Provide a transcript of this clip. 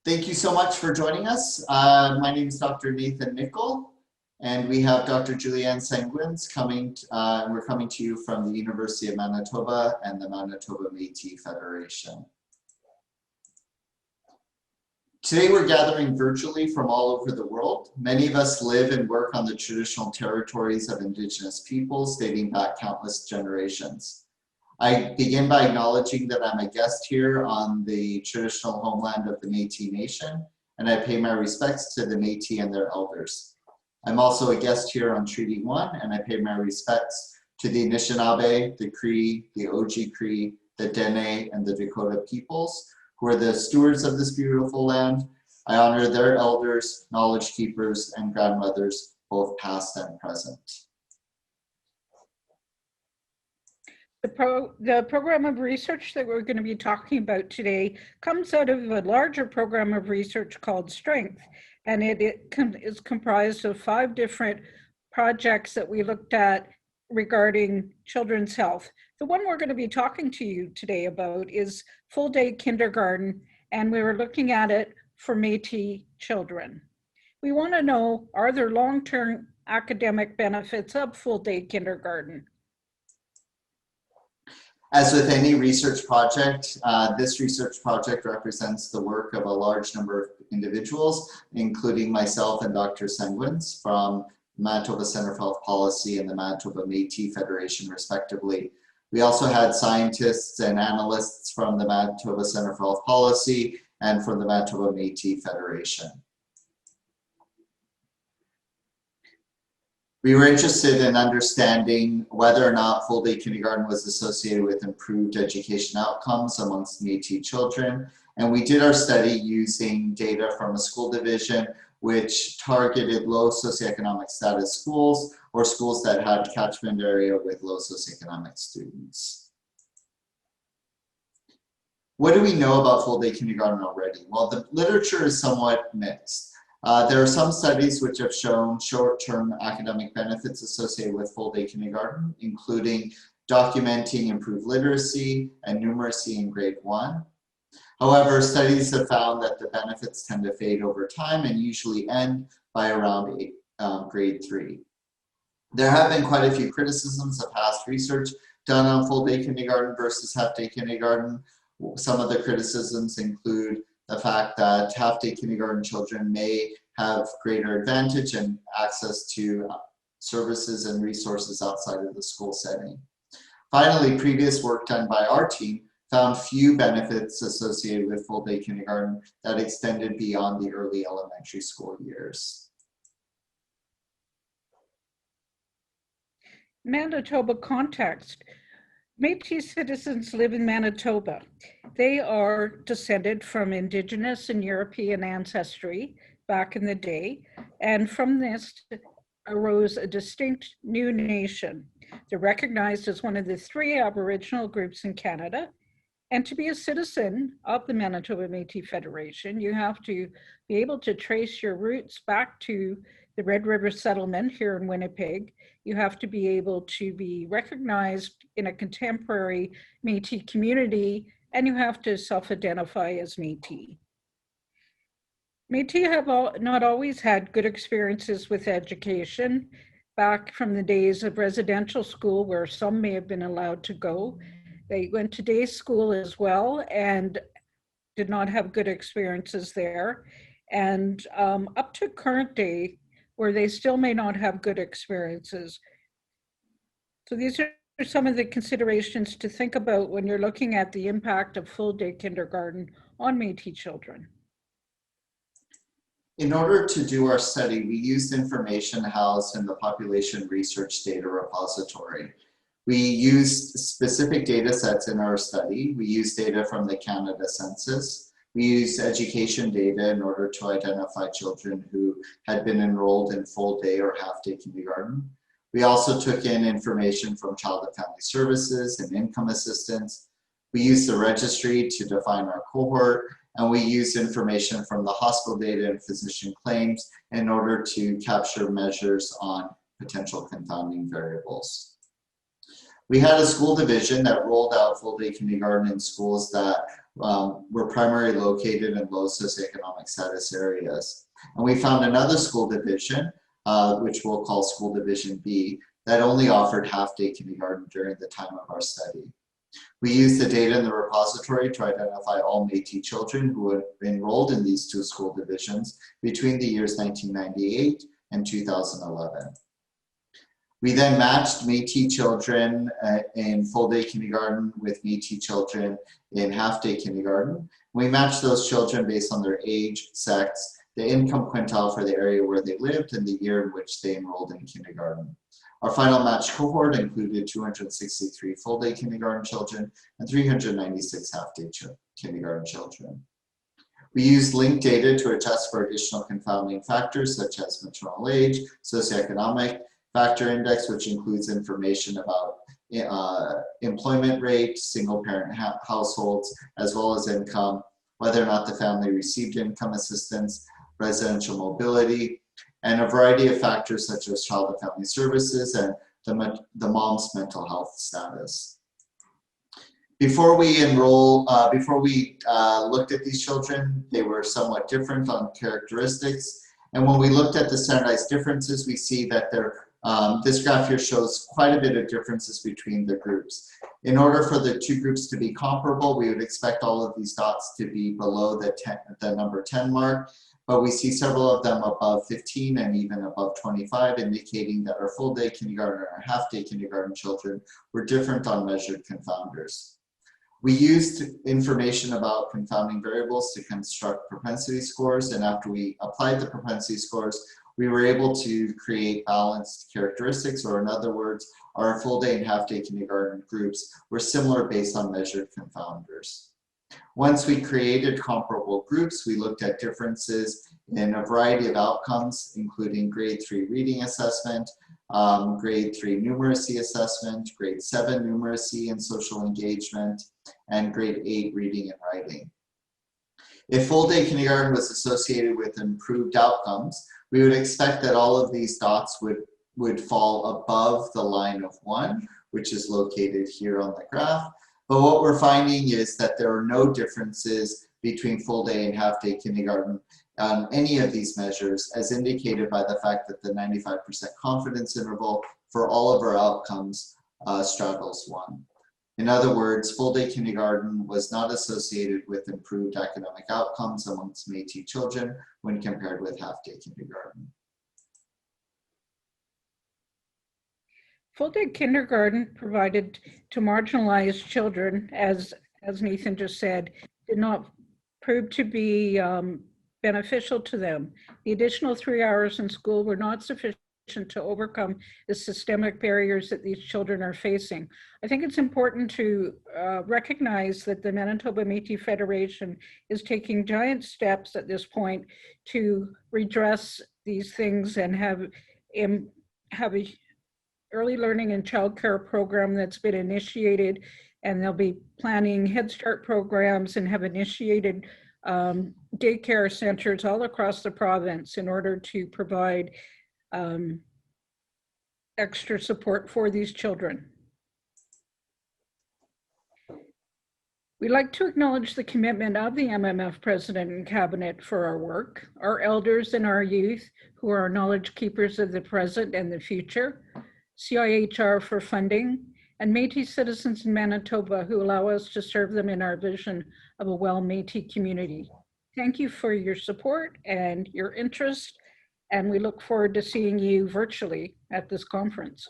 Thank you so much for joining us. My name is Dr. Nathan Nickel, and we have Dr. Julianne Sanguins coming. We're coming to you from the University of Manitoba and the Manitoba Metis Federation. Today we're gathering virtually from all over the world. Many of us live and work on the traditional territories of Indigenous peoples dating back countless generations. I begin by acknowledging that I'm a guest here on the traditional homeland of the Métis Nation, and I pay my respects to the Métis and their elders. I'm also a guest here on Treaty 1, and I pay my respects to the Anishinaabe, the Cree, the Oji Cree, the Dene, and the Dakota peoples, who are the stewards of this beautiful land. I honor their elders, knowledge keepers, and grandmothers, both past and present. The program of research that we're going to be talking about today comes out of a larger program of research called Strength, and it is comprised of 5 different projects that we looked at regarding children's health. The one we're going to be talking to you today about is full-day kindergarten, and we were looking at it for Métis children. We want to know, are there long-term academic benefits of full-day kindergarten? As with any research project, this research project represents the work of a large number of individuals, including myself and Dr. Sanguins from the Manitoba Centre for Health Policy and the Manitoba Métis Federation, respectively. We also had scientists and analysts from the Manitoba Centre for Health Policy and from the Manitoba Métis Federation. We were interested in understanding whether or not full-day kindergarten was associated with improved education outcomes amongst Métis children. And we did our study using data from a school division which targeted low socioeconomic status schools or schools that had catchment area with low socioeconomic students. What do we know about full-day kindergarten already? Well, the literature is somewhat mixed. There are some studies which have shown short-term academic benefits associated with full-day kindergarten, including documenting improved literacy and numeracy in grade 1. However, studies have found that the benefits tend to fade over time and usually end by around grade 3. There have been quite a few criticisms of past research done on full-day kindergarten versus half-day kindergarten. Some of the criticisms include the fact that half-day kindergarten children may have greater advantage and access to services and resources outside of the school setting. Finally, previous work done by our team found few benefits associated with full-day kindergarten that extended beyond the early elementary school years. Manitoba context. Métis citizens live in Manitoba. They are descended from Indigenous and European ancestry back in the day, and from this arose a distinct new nation. They're recognized as one of the 3 Aboriginal groups in Canada, and to be a citizen of the Manitoba Métis Federation, you have to be able to trace your roots back to the Red River settlement here in Winnipeg. You have to be able to be recognized in a contemporary Métis community, and you have to self-identify as Métis. Métis have not always had good experiences with education. Back from the days of residential school, where some may have been allowed to go, they went to day school as well and did not have good experiences there. And up to current day, where they still may not have good experiences. So these are some of the considerations to think about when you're looking at the impact of full-day kindergarten on Métis children. In order to do our study, we used information housed in the Population Research Data Repository. We used specific data sets in our study. We used data from the Canada Census. We used education data in order to identify children who had been enrolled in full-day or half-day kindergarten. We also took in information from Child and Family Services and income assistance. We used the registry to define our cohort, and we used information from the hospital data and physician claims in order to capture measures on potential confounding variables. We had a school division that rolled out full-day kindergarten in schools that were primarily located in low socioeconomic status areas. And we found another school division, which we'll call School Division B, that only offered half-day kindergarten during the time of our study. We used the data in the repository to identify all Métis children who had enrolled in these two school divisions between the years 1998 and 2011. We then matched Métis children in full-day kindergarten with Métis children in half-day kindergarten. We matched those children based on their age, sex, the income quintile for the area where they lived, and the year in which they enrolled in kindergarten. Our final match cohort included 263 full-day kindergarten children and 396 half-day kindergarten children. We used linked data to adjust for additional confounding factors such as maternal age, socioeconomic factor index, which includes information about employment rate, single-parent households, as well as income, whether or not the family received income assistance, residential mobility, and a variety of factors such as child and family services and the mom's mental health status. Before we looked at these children, they were somewhat different on characteristics. And when we looked at the standardized differences, we see that this graph here shows quite a bit of differences between the groups. In order for the two groups to be comparable, we would expect all of these dots to be below the number 10 mark, but we see several of them above 15 and even above 25, indicating that our full-day kindergarten and our half-day kindergarten children were different on measured confounders. We used information about confounding variables to construct propensity scores, and after we applied the propensity scores, we were able to create balanced characteristics, or in other words, our full-day and half-day kindergarten groups were similar based on measured confounders. Once we created comparable groups, we looked at differences in a variety of outcomes, including grade 3 reading assessment, grade 3 numeracy assessment, grade 7 numeracy and social engagement, and grade 8 reading and writing. If full-day kindergarten was associated with improved outcomes, we would expect that all of these dots would fall above the line of 1, which is located here on the graph. But what we're finding is that there are no differences between full-day and half-day kindergarten on any of these measures, as indicated by the fact that the 95% confidence interval for all of our outcomes straddles 1. In other words, full-day kindergarten was not associated with improved academic outcomes amongst Métis children when compared with half-day kindergarten. Full-day kindergarten provided to marginalized children, as Nathan just said, did not prove to be beneficial to them. The additional 3 hours in school were not sufficient to overcome the systemic barriers that these children are facing. I think it's important to recognize that the Manitoba Métis Federation is taking giant steps at this point to redress these things and have a early learning and childcare program that's been initiated, and they'll be planning Head Start programs and have initiated daycare centers all across the province in order to provide extra support for these children. We'd like to acknowledge the commitment of the MMF President and Cabinet for our work, our elders and our youth who are knowledge keepers of the present and the future, CIHR for funding, and Métis citizens in Manitoba who allow us to serve them in our vision of a well-Métis community. Thank you for your support and your interest, and we look forward to seeing you virtually at this conference.